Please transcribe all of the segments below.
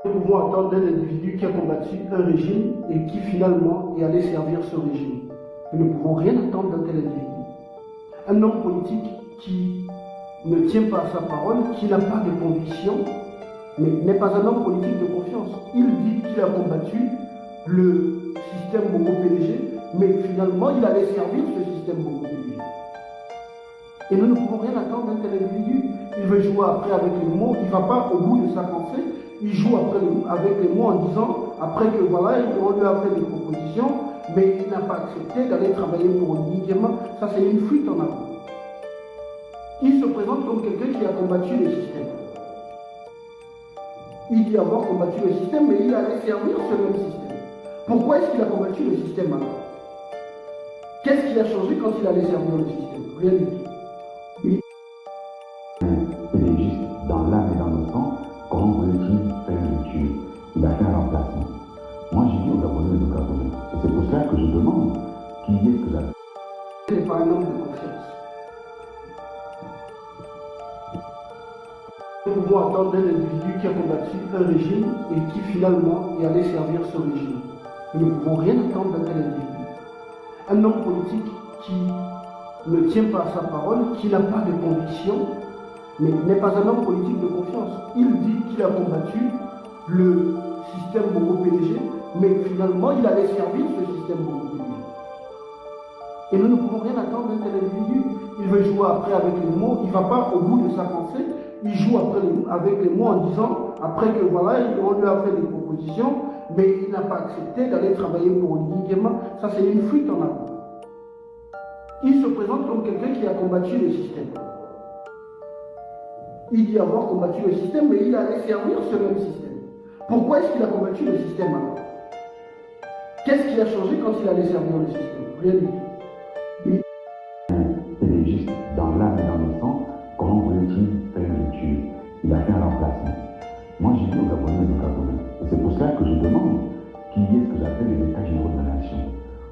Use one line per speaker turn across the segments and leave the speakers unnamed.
Nous pouvons attendre d'un individu qui a combattu un régime et qui finalement est allé servir ce régime. Nous ne pouvons rien attendre d'un tel individu. Un homme politique qui ne tient pas à sa parole, qui n'a pas de conviction, mais n'est pas un homme politique de confiance. Il dit qu'il a combattu le système Bongo-PDG, mais finalement il allait servir ce système Bongo-PDG. Et nous ne pouvons rien attendre d'un tel individu. Il veut jouer après avec les mots, il ne va pas au bout de sa pensée, il joue après avec les mots en disant, après que voilà, on lui a fait des propositions, mais il n'a pas accepté d'aller travailler pour Onigema. Ça, c'est une fuite en avant. Il se présente comme quelqu'un qui a combattu le système. Il dit avoir combattu le système, mais il allait servir ce même système. Pourquoi est-ce qu'il a combattu le système alors? Qu'est-ce qui a changé quand il allait servir le système? Rien du tout.
Pélégiste, dans l'âme et dans le sang, comment voulait-il faire le tuer? Il a fait un remplacement. Moi, j'ai dit aux Gabonais et aux Gabonais. Et c'est pour cela que je demande qui est ce que j'appelle.
Il n'est pas un homme de confiance. Nous pouvons attendre d'un individu qui a combattu un régime et qui finalement est allé servir ce régime. Nous ne pouvons rien attendre d'un tel individu. Un homme politique qui ne tient pas à sa parole, qui n'a pas de conviction, mais n'est pas un homme politique de confiance. Il dit qu'il a combattu le système Bongo-PDG, mais finalement il allait servir ce système Bongo-PDG. Et nous ne pouvons rien attendre d'un tel individu. Il veut jouer après avec les mots, il ne va pas au bout de sa pensée, il joue après avec les mots en disant, après que voilà, on lui a fait des propositions, mais il n'a pas accepté d'aller travailler pour Onigema. Ça, c'est une fuite en avant. Il se présente comme quelqu'un qui a combattu le système. Il dit avoir combattu le système, mais il allait servir ce même système. Pourquoi est-ce qu'il a combattu le système alors? Qu'est-ce qui a changé quand il allait servir le système? Rien du tout.
Pélégiste, dans l'âme et dans le sang, comment voulait-il faire le tuer? Il a fait un remplacement. Moi, j'ai dit aux Gabonais et aux Gabonais. Et c'est pour cela que je demande qui est ce que j'appelle les états généraux de la nation.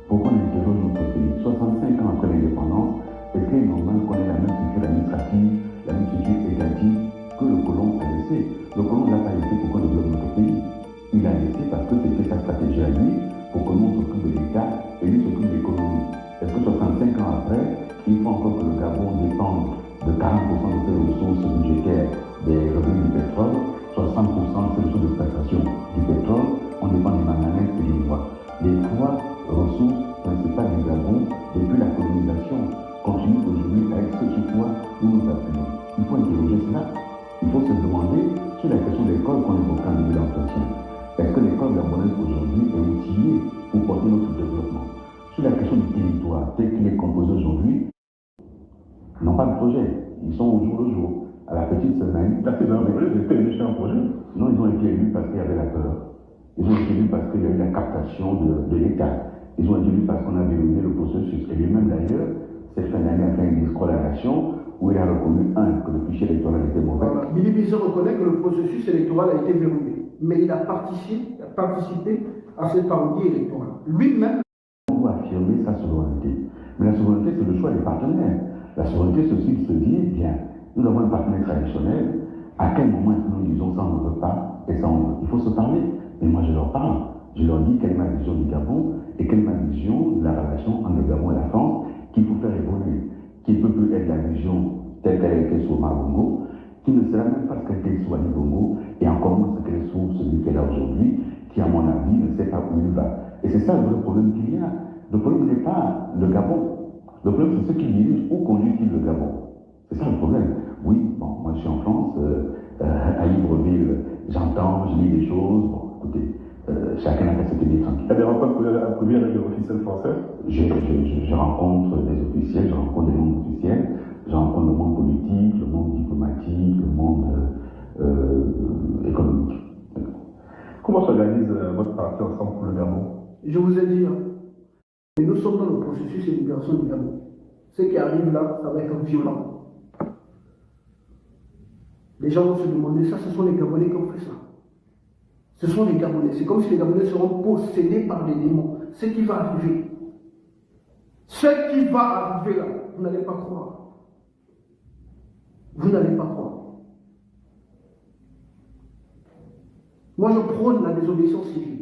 Pourquoi nous interrogeons notre pays 65 ans après l'indépendance, est-ce qu'il est normal qu'on ait la même structure administrative, la même structure étatique que le colon a laissé? Le colon ne l'a pas laissé pour qu'on développe notre pays. Il a laissé parce que c'était sa stratégie à lui pour que nous s'occupe de l'État et lui s'occupe de l'économie. Est-ce que 65 ans après, il faut encore que le Gabon dépende de 40% de ses ressources budgétaires des revenus du pétrole, 60% de ses ressources d'exploitation du pétrole, on dépend des manganèses et du bois. Les trois ressources principales du Gabon, depuis la colonisation, continuent aujourd'hui à être ce sur quoi nous nous appuyons. Il faut interroger cela. Il faut se demander sur la question de l'école qu'on évoquait en début d'entretien. Est-ce que l'école gabonaise aujourd'hui est outillée pour porter notre développement? Sur la question du territoire tel qu'il est composé aujourd'hui, ils n'ont pas de projet. Ils sont au jour le jour. À la petite semaine.
Parce qu'ils ont été élus chez un projet.
Non, ils ont été élus parce qu'il y avait la peur. Ils ont été élus parce qu'il y a eu la captation de l'État. Ils ont été élus parce qu'on a verrouillé le processus. Et lui-même d'ailleurs, cette fin d'année a fait un discours à la nation où il a reconnu, que le fichier électoral était mauvais.
Voilà. Billy Bizo reconnaît que le processus électoral a été verrouillé. Mais il a participé à cette parodie électorale. Lui-même.
On doit affirmer sa souveraineté. Mais la souveraineté, c'est le choix des partenaires. La souveraineté, c'est aussi de se dire, bien, nous avons un partenaire traditionnel. À quel moment est-ce que nous disons ça on ne veut pas et ça on veut? Il faut se parler. Mais moi je leur parle. Je leur dis quelle est ma vision du Gabon et quelle est ma vision de la relation entre le Gabon et la France qu'il faut faire évoluer. Qui ne peut plus être la vision telle qu'elle a été sous Omar Bongo, qui ne sera même pas ce qu'elle était sous Ali Bongo, et encore moins ce qu'elle est sous celui qu'elle a aujourd'hui, qui à mon avis ne sait pas où il va. Et c'est ça le vrai problème qu'il y a. Le problème n'est pas le Gabon. Le problème c'est ceux qui dirigent où conduit-il le Gabon. C'est ça le problème. Oui, bon, moi je suis en France, à Libreville, j'entends, je lis des choses, bon, écoutez, chacun a sa télé tranquille.
Il y a des rencontres que vous avez prévues avec les officiels français?
Je rencontre des officiels, je rencontre des membres officiels, je rencontre le monde politique, le monde diplomatique, le monde économique.
Comment s'organise votre parti ensemble pour le Gabon?
Je vous ai dit, nous sommes dans le processus de libération du Gabon. Ce qui arrive là, ça va être violent. Les gens vont se demander, ça, ce sont les Gabonais qui ont fait ça. Ce sont les Gabonais. C'est comme si les Gabonais seront possédés par des démons. Ce qui va arriver. Ce qui va arriver là, vous n'allez pas croire. Vous n'allez pas croire. Moi, je prône la désobéissance civile.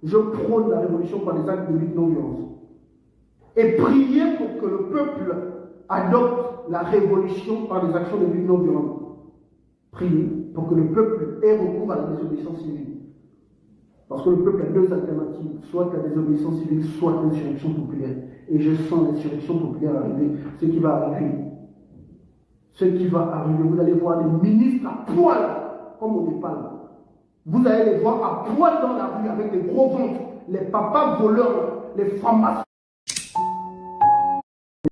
Je prône la révolution par des actes de lutte non-violence. Et priez pour que le peuple adopte la révolution par des actions de lutte non-violente. Priez pour que le peuple ait recours à la désobéissance civile. Parce que le peuple a deux alternatives, soit la désobéissance civile, soit l'insurrection populaire. Et je sens l'insurrection populaire arriver, ce qui va arriver. Ce qui va arriver, vous allez voir les ministres à poil, comme au Népal. Vous allez les voir à poil dans la rue avec des gros ventres, les papas voleurs, les femmes